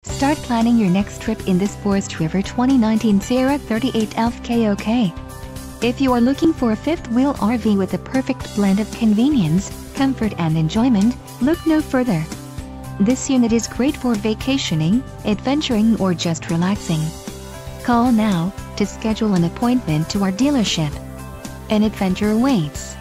Start planning your next trip in this Forest River 2019 Sierra 38 FKOK. If you are looking for a fifth-wheel RV with a perfect blend of convenience, comfort and enjoyment, look no further. This unit is great for vacationing, adventuring or just relaxing. Call now to schedule an appointment to our dealership. An adventure awaits.